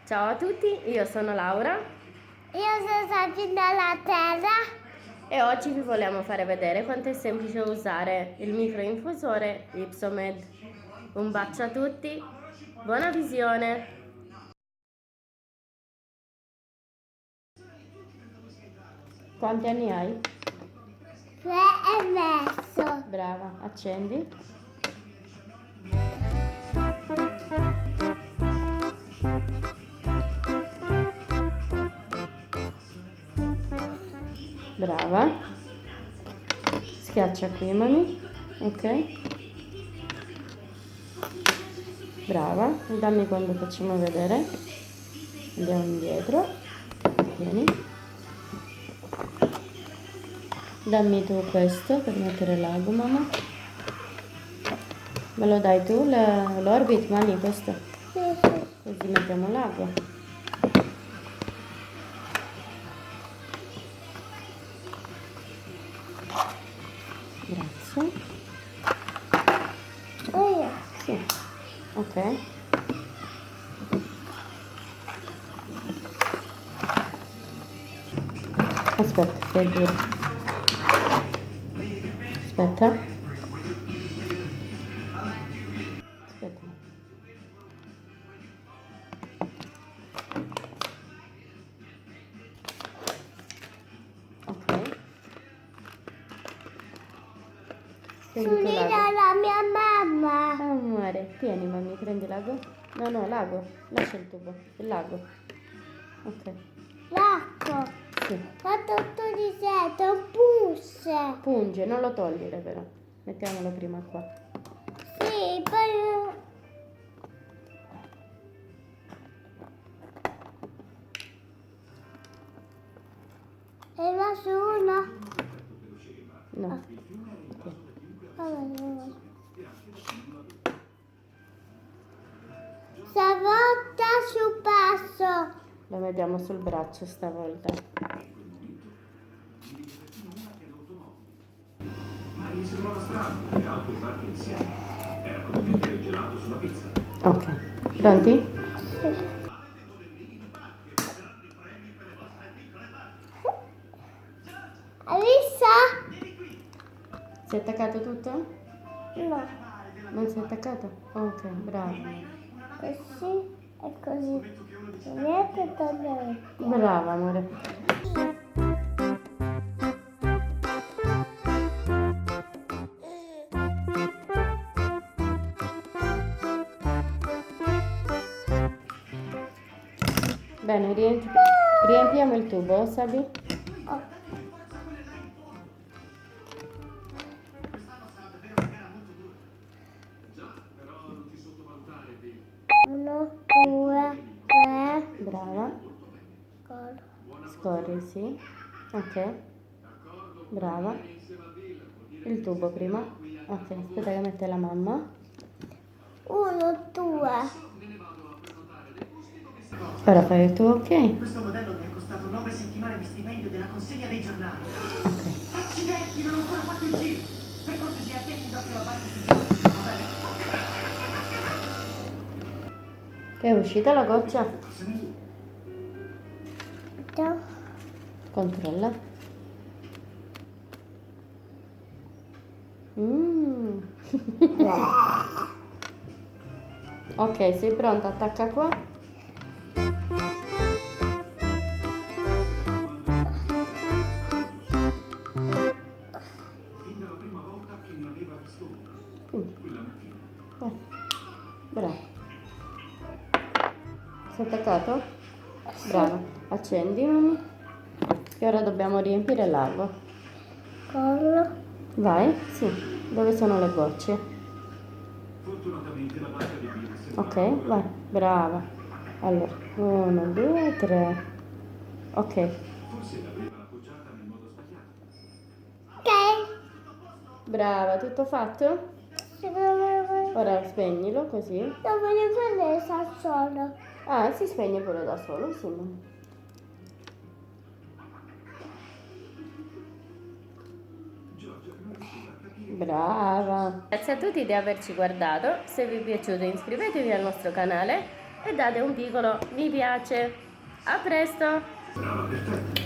Ciao a tutti, io sono Laura Io sono Sabina la Terra. e oggi vi vogliamo fare vedere quanto è semplice usare il microinfusore Ipsomed. Un bacio a tutti, buona visione! Quanti anni hai? 3 e mezzo. Brava, accendi. Brava. Schiaccia qui, mami. Ok. Brava. Dammi quando facciamo vedere. Andiamo indietro. Vieni. Dammi tu questo per mettere l'ago, mamma. Me lo dai tu, l'orbit, mani, questo? Sì, sì. Così mettiamo l'ago. Grazie. Io. Sì. Ok. Aspetta, che è duro. Aspetta. Aspetta. Ok. Prendi tu Sulina l'ago. la mia mamma. Amore, tieni mami, prendi l'ago. No, l'ago. Lascia il tubo. Il lago. Ok. L'acqua. Sì. Fatto tutto di seta, un pus. Punge, non lo togliere però. Mettiamolo prima qua. Sì, poi... È rimasto uno? No. Ok. Stavolta sul passo. Lo mettiamo sul braccio stavolta. Ma gli sembrava strano che altri parti insieme erano mettere gelato sulla pizza. Ok. Pronti? Hai visto? Si è attaccato tutto? No. Non si è attaccato? Ok, bravo. Così e così. Niente togliere. Brava, amore. Bene, riempiamo il tubo, Sabi? Oh. Uno, due, tre. Brava. Col. Scorri, sì. Ok. Brava. Il tubo prima. Ok, aspetta che mette la mamma. Uno, due. Ora fai il tuo ok. Questo modello mi è costato 9 settimane di stipendio della consegna dei giornali. Ok. Accidenti, non ho ancora fatto il giro. Per cortesia, tieni d'occhio la parte superiore, va bene? Che è uscita la goccia? Ciao. Controlla. Mm. Ok, sei pronta? Attacca qua. Fin dalla prima volta che mi aveva visto quella mattina. Bravo. Sei attaccato? Bravo. Accendi, mamma. E ora dobbiamo riempire l'ago. Collo. Vai? Sì. Dove sono le gocce? Fortunatamente la banca di birra si è Ok, vai. Brava. Allora, 1, 2, 3. Ok. forse l'aveva appoggiata nel modo sbagliato. Ok. Brava, tutto fatto? Ora spegnilo così. Non voglio prendere il sassolino. Ah, si spegne pure da solo, sì. Brava. Grazie a tutti di averci guardato. Se vi è piaciuto iscrivetevi al nostro canale e date un piccolo mi piace. A presto! Brava, perfetto.